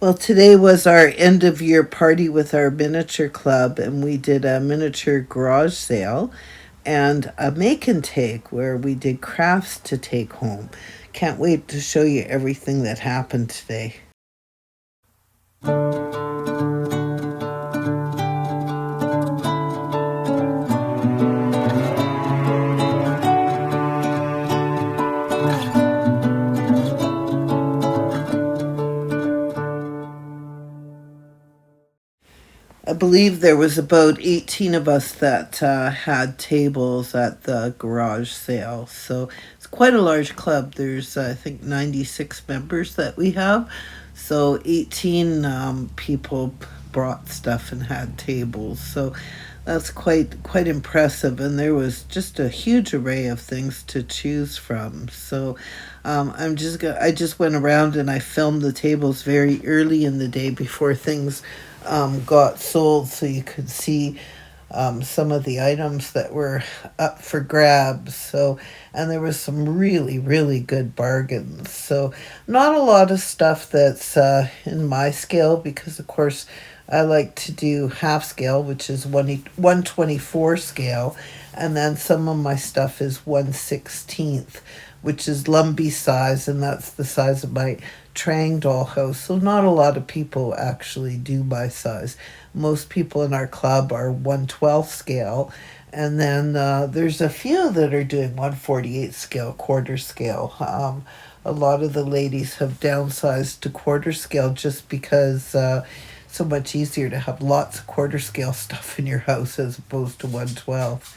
Well, today was our end of year party with our miniature club, and we did a miniature garage sale and a make and take where we did crafts to take home. Can't wait to show you everything that happened today. I believe there was about 18 of us that had tables at the garage sale. So it's quite a large club. There's, I think, 96 members that we have. So 18 people brought stuff and had tables. So that's quite impressive. And there was just a huge array of things to choose from. So I just went around and I filmed the tables very early in the day before things got sold, so you could see some of the items that were up for grabs. So, and there was some really good bargains. So, not a lot of stuff that's in my scale because, of course, I like to do half scale, which is 1/24 scale, and then some of my stuff is 1/16, which is Lumbee size, and that's the size of my Trang dollhouse. So not a lot of people actually do my size. Most people in our club are 1/12 scale, and then there's a few that are doing 1/48 scale, quarter scale. A lot of the ladies have downsized to quarter scale just because so much easier to have lots of quarter scale stuff in your house as opposed to 1/12.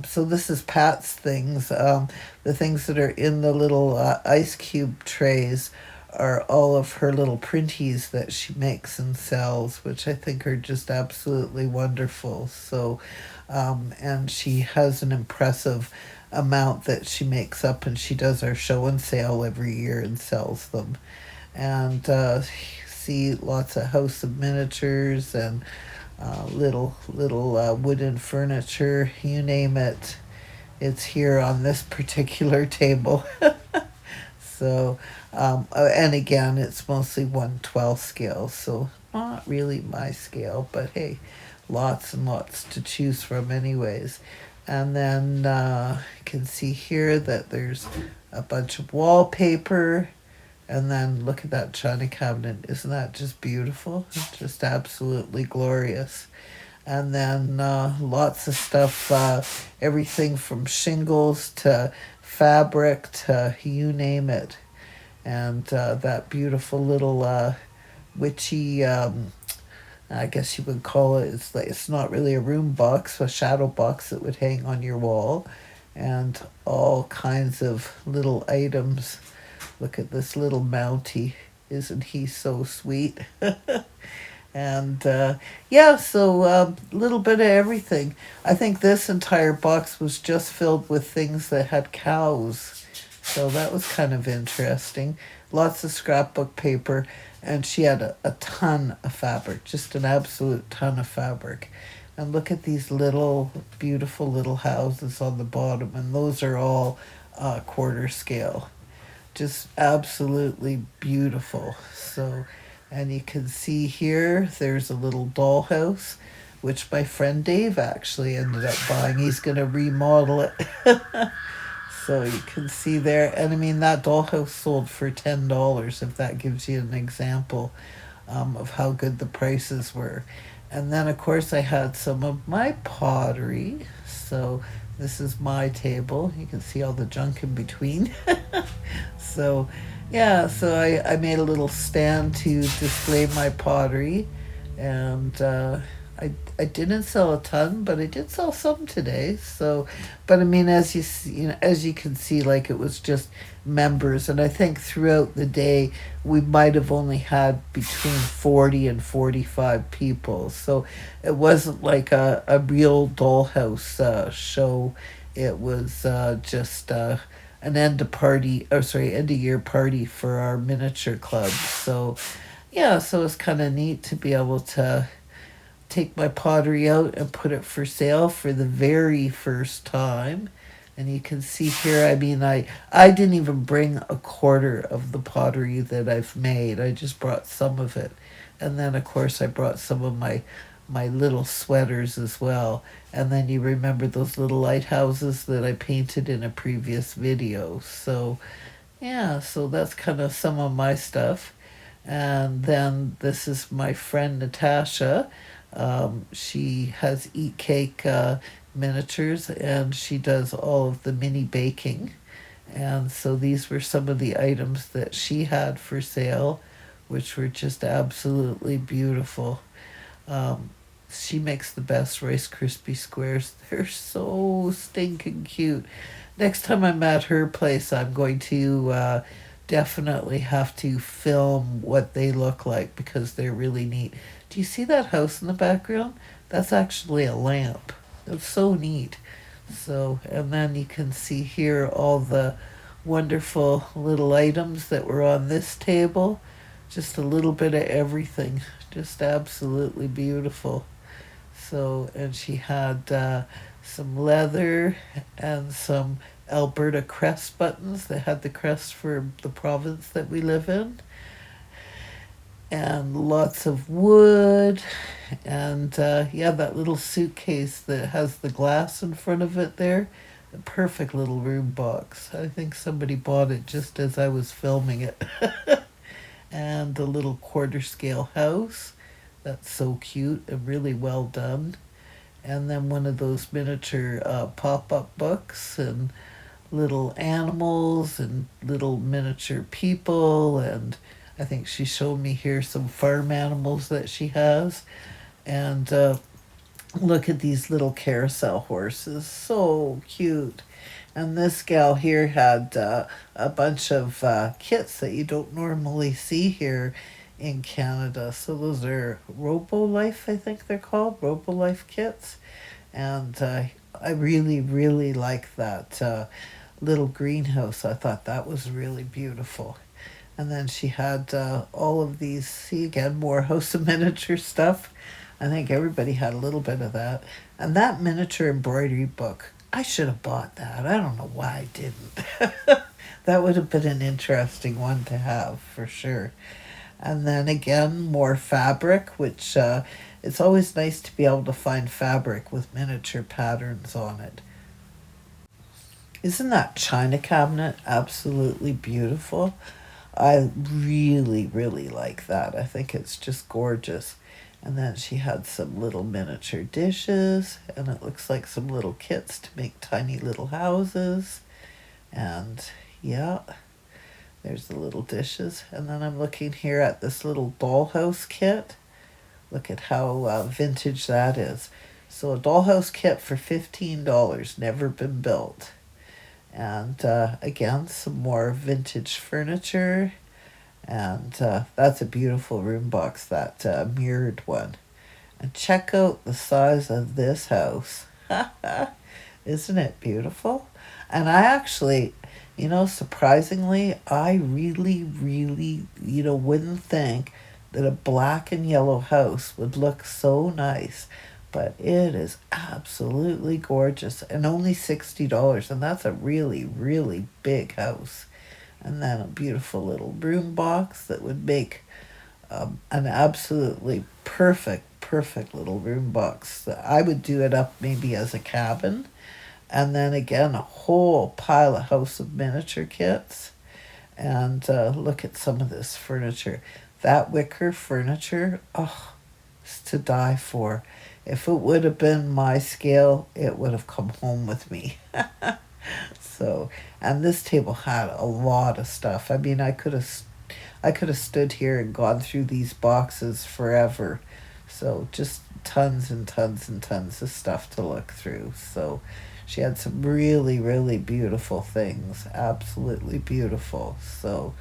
So this is Pat's things. The things that are in the little ice cube trays are all of her little printies that she makes and sells, which I think are just absolutely wonderful. So, and she has an impressive amount that she makes up, and she does our show and sale every year and sells them. And see lots of House of Miniatures and little wooden furniture, you name it. It's here on this particular table. So, and again, it's mostly 1/12 scale, so not really my scale, but hey, lots and lots to choose from, anyways. And then you can see here that there's a bunch of wallpaper. And then look at that china cabinet. Isn't that just beautiful? Just absolutely glorious. And then lots of stuff, everything from shingles to fabric to you name it. And that beautiful little witchy, I guess you would call it, it's not really a room box, a shadow box that would hang on your wall. And all kinds of little items. Look at this little Mountie. Isn't he so sweet? And yeah, so a little bit of everything. I think this entire box was just filled with things that had cows. So that was kind of interesting. Lots of scrapbook paper. And she had a ton of fabric, just an absolute ton of fabric. And look at these little, beautiful little houses on the bottom. And those are all quarter scale. Just absolutely beautiful. So, and you can see here there's a little dollhouse, which my friend Dave actually ended up buying. He's going to remodel it. So you can see there, and I mean that dollhouse sold for $10, if that gives you an example of how good the prices were. And then of course I had some of my pottery. So this is my table. You can see all the junk in between. So, yeah, so I made a little stand to display my pottery, and I didn't sell a ton, but I did sell some today. So, but I mean, as you see, as you can see, like it was just members, and I think throughout the day we might have only had between 40 and 45 people. So it wasn't like a real dollhouse show. It was just an end of year party for our miniature club. So yeah, so it's kind of neat to be able to take my pottery out and put it for sale for the very first time. And you can see here, I mean, I didn't even bring a quarter of the pottery that I've made. I just brought some of it. And then, of course, I brought some of my little sweaters as well. And then you remember those little lighthouses that I painted in a previous video. So, yeah, so that's kind of some of my stuff. And then this is my friend Natasha. She has Eat Cake miniatures, and she does all of the mini baking. And so these were some of the items that she had for sale, which were just absolutely beautiful. Um, she makes the best Rice Krispie squares. They're so stinking cute. Next time I'm at her place, I'm going to definitely have to film what they look like because they're really neat. Do you see that house in the background? That's actually a lamp. It's so neat. So, and then you can see here all the wonderful little items that were on this table. Just a little bit of everything. Just absolutely beautiful. So, and she had some leather and some Alberta crest buttons. They had the crest for the province that we live in, and lots of wood, and yeah, that little suitcase that has the glass in front of it there. A perfect little room box. I think somebody bought it just as I was filming it. And the little quarter scale house. That's so cute and really well done. And then one of those miniature pop up books and little animals and little miniature people. And I think she showed me here some farm animals that she has. And look at these little carousel horses. So cute. And this gal here had a bunch of kits that you don't normally see here in Canada. So those are RoboLife, I think they're called, RoboLife kits. And I really, really like that little greenhouse. I thought that was really beautiful. And then she had all of these, see again, more House of Miniature stuff. I think everybody had a little bit of that. And that miniature embroidery book, I should have bought that. I don't know why I didn't. That would have been an interesting one to have for sure. And then again, more fabric, which it's always nice to be able to find fabric with miniature patterns on it. Isn't that china cabinet absolutely beautiful? I really, really like that. I think it's just gorgeous. And then she had some little miniature dishes, and it looks like some little kits to make tiny little houses. And yeah, there's the little dishes. And then I'm looking here at this little dollhouse kit. Look at how vintage that is. So a dollhouse kit for $15, never been built. And again, some more vintage furniture. And that's a beautiful room box, that mirrored one. And check out the size of this house. Isn't it beautiful? And I actually, surprisingly, I really, really, wouldn't think that a black and yellow house would look so nice. But it is absolutely gorgeous and only $60. And that's a really, really big house. And then a beautiful little room box that would make an absolutely perfect little room box. I would do it up maybe as a cabin. And then again, a whole pile of House of Miniature kits. And look at some of this furniture. That wicker furniture, oh, it's to die for. If it would have been my scale, it would have come home with me. So, and this table had a lot of stuff. I mean, I could have stood here and gone through these boxes forever. So, just tons and tons and tons of stuff to look through. So, she had some really, really beautiful things. Absolutely beautiful. So,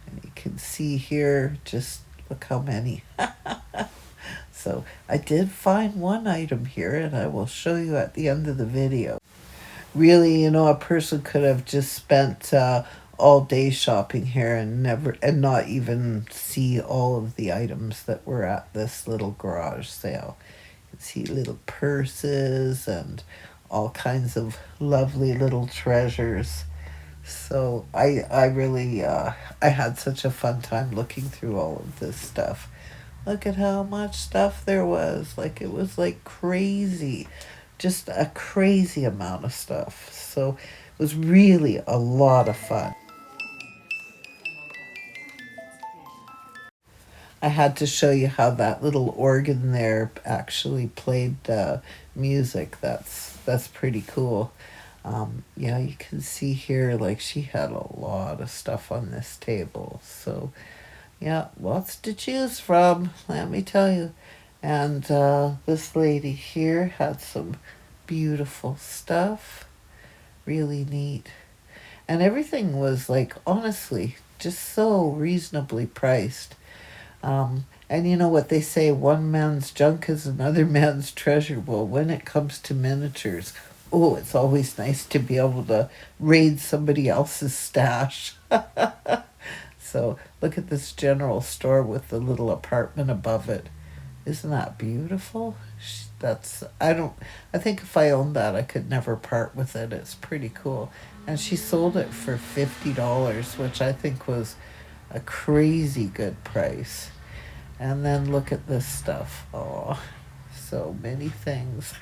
and you can see here, just look how many. So, I did find one item here, and I will show you at the end of the video. Really, a person could have just spent all day shopping here and not even see all of the items that were at this little garage sale. You can see little purses and all kinds of lovely little treasures. So I really I had such a fun time looking through all of this stuff. Look at how much stuff there was. Like it was like crazy. Just a crazy amount of stuff. So it was really a lot of fun. I had to show you how that little organ there actually played music. That's pretty cool. Yeah, you can see here like she had a lot of stuff on this table. So yeah, lots to choose from, let me tell you. And this lady here had some beautiful stuff. Really neat. And everything was like, honestly, just so reasonably priced. And you know what they say, one man's junk is another man's treasure. Well, when it comes to miniatures, oh, it's always nice to be able to raid somebody else's stash. So look at this general store with the little apartment above it. Isn't that beautiful? That's I think if I owned that I could never part with it. It's pretty cool. And she sold it for $50, which I think was a crazy good price. And then look at this stuff. Oh, so many things.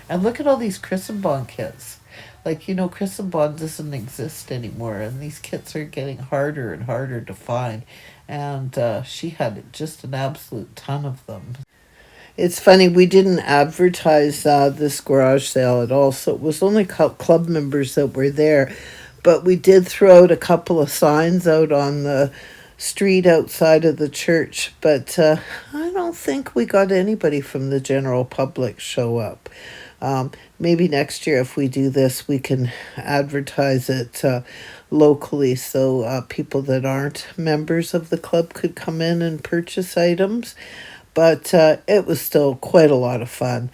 And look at all these Christenbond kits. Like, Christenbond doesn't exist anymore, and these kits are getting harder and harder to find. And she had just an absolute ton of them. It's funny, we didn't advertise this garage sale at all, so it was only club members that were there. But we did throw out a couple of signs out on the street outside of the church, but I don't think we got anybody from the general public show up. Maybe next year, if we do this, we can advertise it locally so people that aren't members of the club could come in and purchase items. But it was still quite a lot of fun.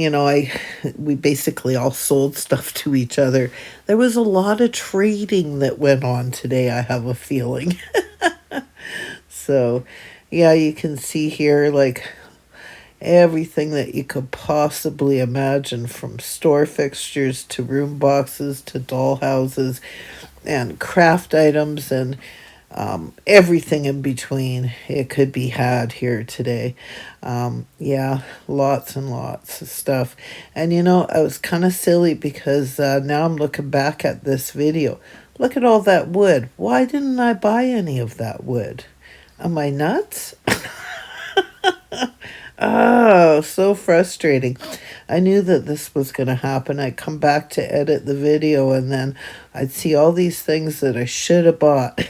We basically all sold stuff to each other. There was a lot of trading that went on today, I have a feeling. So, yeah, you can see here, like, everything that you could possibly imagine, from store fixtures to room boxes to doll houses and craft items and everything in between. It could be had here today. Yeah, lots and lots of stuff. And I was kind of silly because now I'm looking back at this video. Look at all that wood. Why didn't I buy any of that wood? Am I nuts? Oh, so frustrating. I knew that this was going to happen. I'd come back to edit the video and then I'd see all these things that I should have bought.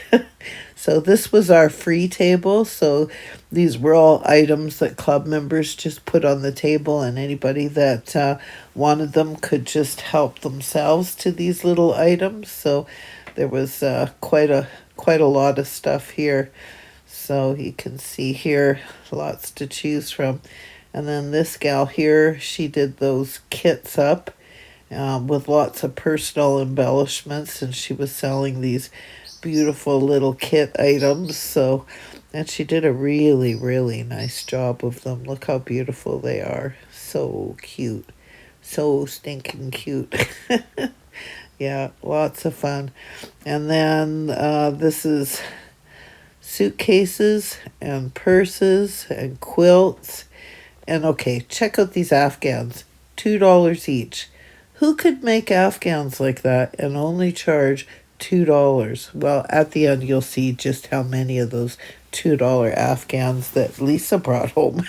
So this was our free table. So these were all items that club members just put on the table, and anybody that wanted them could just help themselves to these little items. So there was quite a lot of stuff here. So you can see here, lots to choose from. And then this gal here, she did those kits up with lots of personal embellishments, and she was selling these beautiful little kit items. So, and she did a really, really nice job of them. Look how beautiful they are. So cute. So stinking cute. Yeah, lots of fun. And then this is suitcases and purses and quilts. And okay, check out these Afghans. $2 each. Who could make Afghans like that and only charge $2? Well, at the end you'll see just how many of those $2 Afghans that Lisa brought home.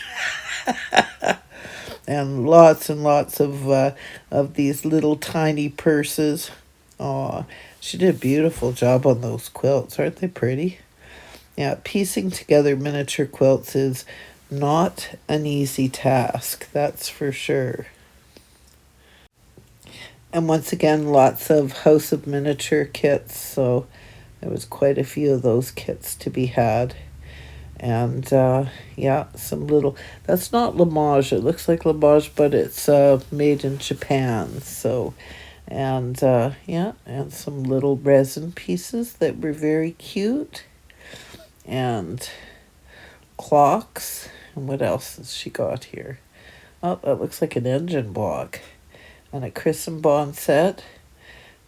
And lots of these little tiny purses. Oh, she did a beautiful job on those quilts. Aren't they pretty? Yeah, piecing together miniature quilts is not an easy task, that's for sure. And once again, lots of House of Miniature kits, so there was quite a few of those kits to be had. And yeah, some little, that's not Limoges, it looks like Limoges, but it's made in Japan. So, and yeah, and some little resin pieces that were very cute. And clocks. And what else has she got here? Oh, that looks like an engine block. And a Chris and Bond set.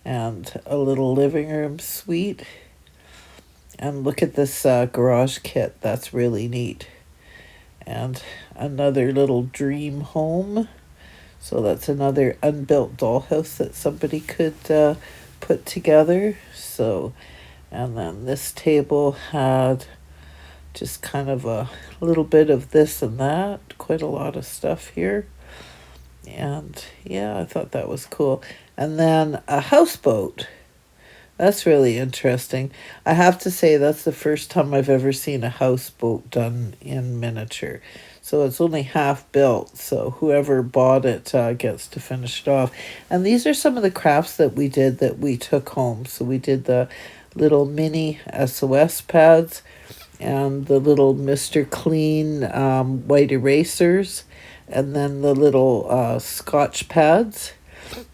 And a little living room suite. And look at this garage kit. That's really neat. And another little dream home. So that's another unbuilt dollhouse that somebody could put together. So, and then this table had just kind of a little bit of this and that, quite a lot of stuff here. And yeah, I thought that was cool. And then a houseboat. That's really interesting. I have to say, that's the first time I've ever seen a houseboat done in miniature. So it's only half built, so whoever bought it gets to finish it off. And these are some of the crafts that we did that we took home. So we did the little mini SOS pads and the little Mr. Clean white erasers, and then the little Scotch pads.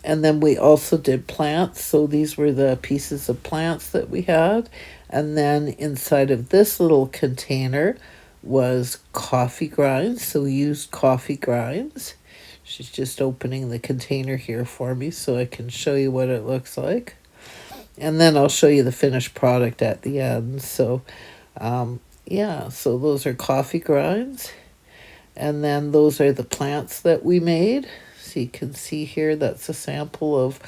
And then we also did plants. So these were the pieces of plants that we had. And then inside of this little container was coffee grinds. So we used coffee grinds. She's just opening the container here for me so I can show you what it looks like. And then I'll show you the finished product at the end. So, yeah, so those are coffee grinds. And then those are the plants that we made. So you can see here, that's a sample of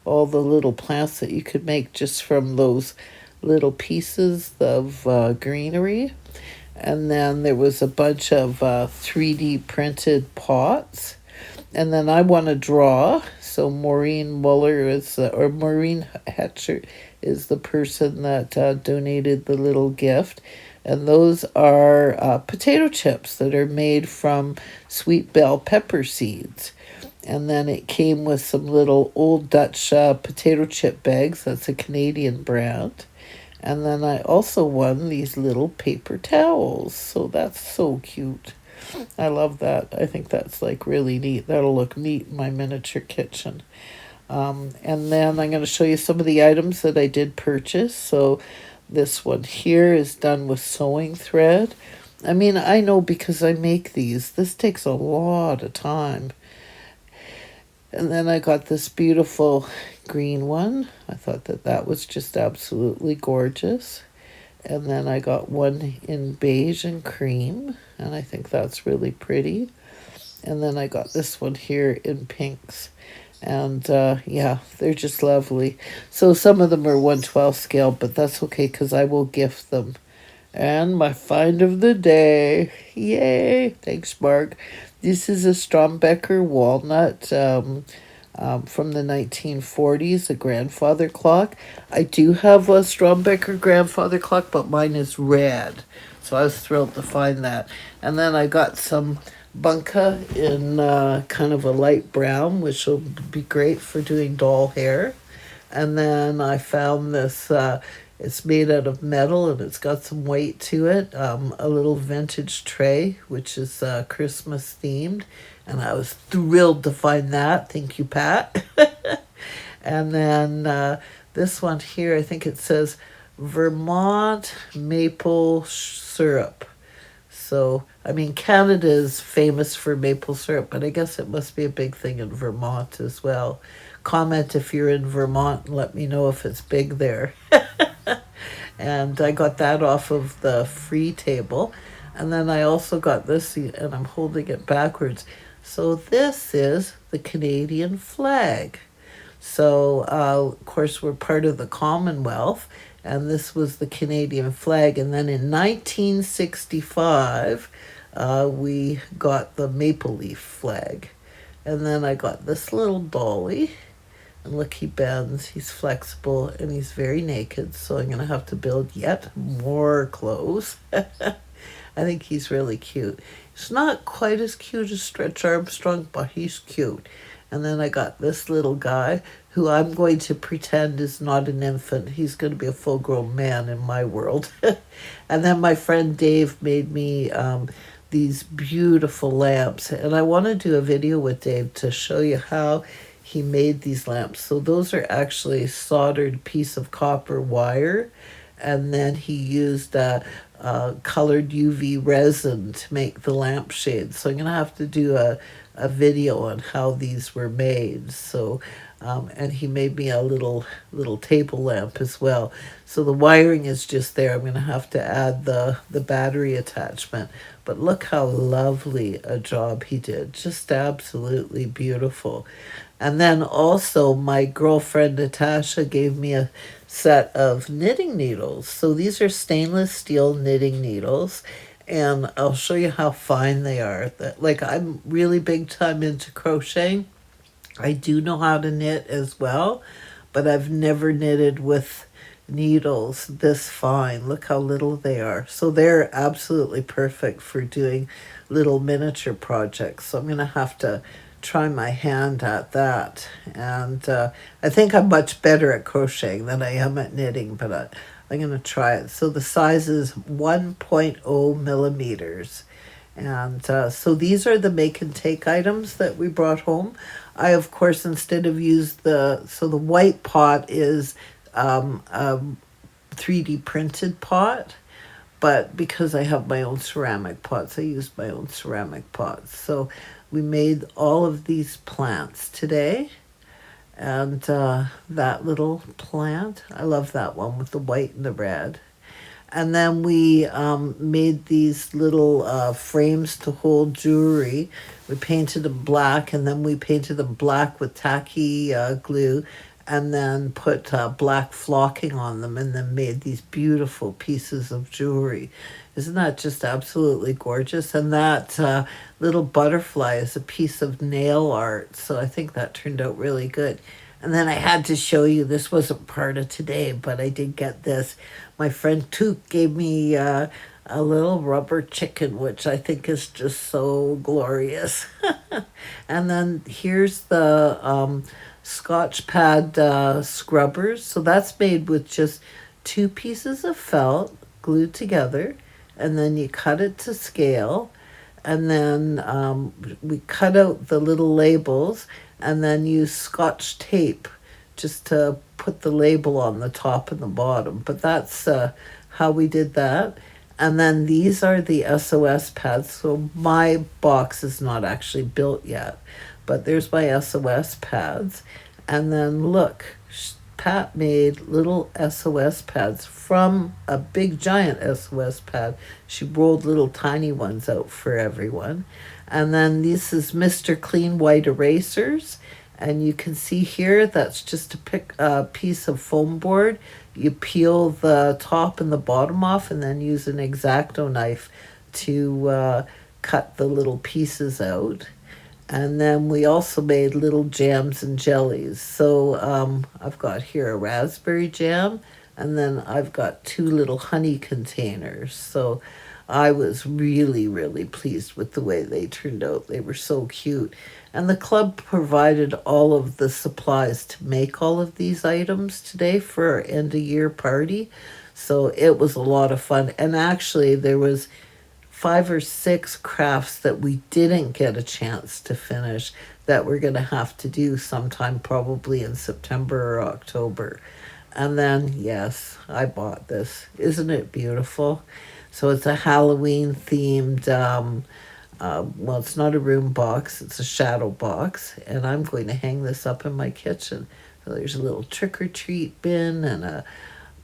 all the little plants that you could make just from those little pieces of greenery. And then there was a bunch of 3D printed pots. And then I want to draw. So Maureen Muller or Maureen Hetcher is the person that donated the little gift. And those are potato chips that are made from sweet bell pepper seeds. And then it came with some little Old Dutch potato chip bags. That's a Canadian brand. And then I also won these little paper towels. So that's so cute. I love that. I think that's like really neat. That'll look neat in my miniature kitchen. And then I'm going to show you some of the items that I did purchase. So this one here is done with sewing thread. I mean, I know because I make these. This takes a lot of time. And then I got this beautiful green one. I thought that that was just absolutely gorgeous. And then I got one in beige and cream, and I think that's really pretty. And then I got this one here in pinks. And yeah, they're just lovely. So some of them are 1/12 scale, but that's okay because I will gift them. And my find of the day. Yay! Thanks, Mark. This is a Strombecker walnut from the 1940s, a grandfather clock. I do have a Strombecker grandfather clock, but mine is red. So I was thrilled to find that. And then I got some bunka in kind of a light brown, which will be great for doing doll hair. And then I found this, it's made out of metal and it's got some weight to it, a little vintage tray, which is Christmas themed. And I was thrilled to find that. Thank you, Pat. And then this one here, I think it says Vermont maple syrup. So, I mean, Canada is famous for maple syrup, but I guess it must be a big thing in Vermont as well. Comment if you're in Vermont and let me know if it's big there. And I got that off of the free table. And then I also got this, and I'm holding it backwards. So this is the Canadian flag. So, of course, we're part of the Commonwealth, and this was the Canadian flag. And then in 1965, we got the maple leaf flag. And then I got this little dolly. And look, he bends, he's flexible, and he's very naked, so I'm going to have to build yet more clothes. I think he's really cute. He's not quite as cute as Stretch Armstrong, but he's cute. And then I got this little guy who I'm going to pretend is not an infant. He's going to be a full-grown man in my world. And then my friend Dave made me these beautiful lamps. And I want to do a video with Dave to show you how he made these lamps. So those are actually soldered piece of copper wire. And then he used colored UV resin to make the lampshades. So I'm going to have to do a video on how these were made. So, and he made me a little table lamp as well. So the wiring is just there. I'm going to have to add the battery attachment. But look how lovely a job he did. Just absolutely beautiful. And then also my girlfriend Natasha gave me a set of knitting needles. So these are stainless steel knitting needles, and I'll show you how fine they are. Like, I'm really big time into crocheting. I do know how to knit as well, but I've never knitted with needles this fine. Look how little they are. So they're absolutely perfect for doing little miniature projects. So I'm going to have to try my hand at that. And I think I'm much better at crocheting than I am at knitting, but I'm going to try it. So the size is 1.0 millimeters. And so these are the make and take items that we brought home. I, of course, instead of the white pot is a 3D printed pot. But because I have my own ceramic pots, I used my own ceramic pots. So we made all of these plants today. And that little plant, I love that one with the white and the red. And then we made these little frames to hold jewelry. We painted them black, and then we painted them black with tacky glue, and then put black flocking on them, and then made these beautiful pieces of jewelry. Isn't that just absolutely gorgeous? And that little butterfly is a piece of nail art, so I think that turned out really good. And then I had to show you, this wasn't part of today, but I did get this. My friend Took gave me a little rubber chicken, which I think is just so glorious. And then here's the Scotch pad scrubbers. So that's made with just 2 pieces of felt glued together, and then you cut it to scale, and then we cut out the little labels, and then use Scotch tape just to put the label on the top and the bottom. But that's how we did that. And then these are the SOS pads. So my box is not actually built yet, but there's my SOS pads. And then look, Pat made little SOS pads from a big giant SOS pad. She rolled little tiny ones out for everyone. And then this is Mr. Clean White erasers. And you can see here, that's just a piece of foam board. You peel the top and the bottom off, and then use an X-Acto knife to cut the little pieces out. And then we also made little jams and jellies. So I've got here a raspberry jam, and then I've got 2 little honey containers. So I was really, really pleased with the way they turned out. They were so cute. And the club provided all of the supplies to make all of these items today for our end-of-year party. So it was a lot of fun. And actually, there was 5 or 6 crafts that we didn't get a chance to finish that we're going to have to do sometime probably in September or October. And then, yes, I bought this. Isn't it beautiful? So it's a Halloween themed, well, it's not a room box, it's a shadow box. And I'm going to hang this up in my kitchen. So there's a little trick-or-treat bin, and a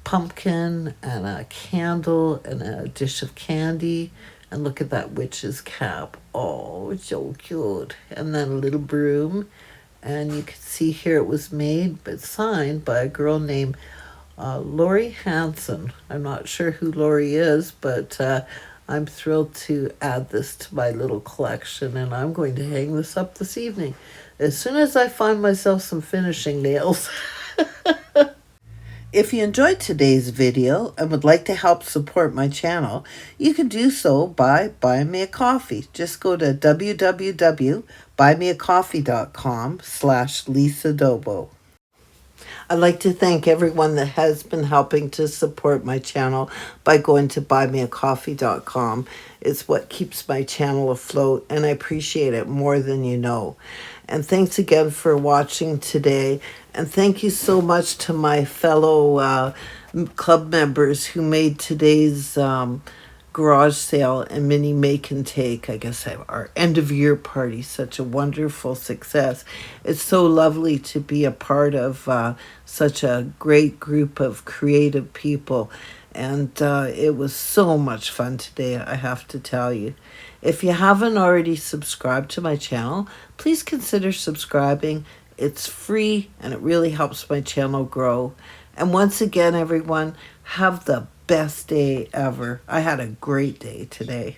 pumpkin, and a candle, and a dish of candy. And look at that witch's cap. Oh, it's so cute. And then a little broom. And you can see here it was made but signed by a girl named Lori Hansen. I'm not sure who Lori is, but I'm thrilled to add this to my little collection, and I'm going to hang this up this evening as soon as I find myself some finishing nails. If you enjoyed today's video and would like to help support my channel, you can do so by buying me a coffee. Just go to www.buymeacoffee.com/Lisa Dobo. I'd like to thank everyone that has been helping to support my channel by going to buymeacoffee.com. It's what keeps my channel afloat, and I appreciate it more than you know. And thanks again for watching today. And thank you so much to my fellow club members who made today's garage sale and mini make and take, I guess our end of year party, such a wonderful success. It's so lovely to be a part of such a great group of creative people. And it was so much fun today, I have to tell you. If you haven't already subscribed to my channel, please consider subscribing. It's free and it really helps my channel grow. And once again, everyone, have the best day ever. I had a great day today.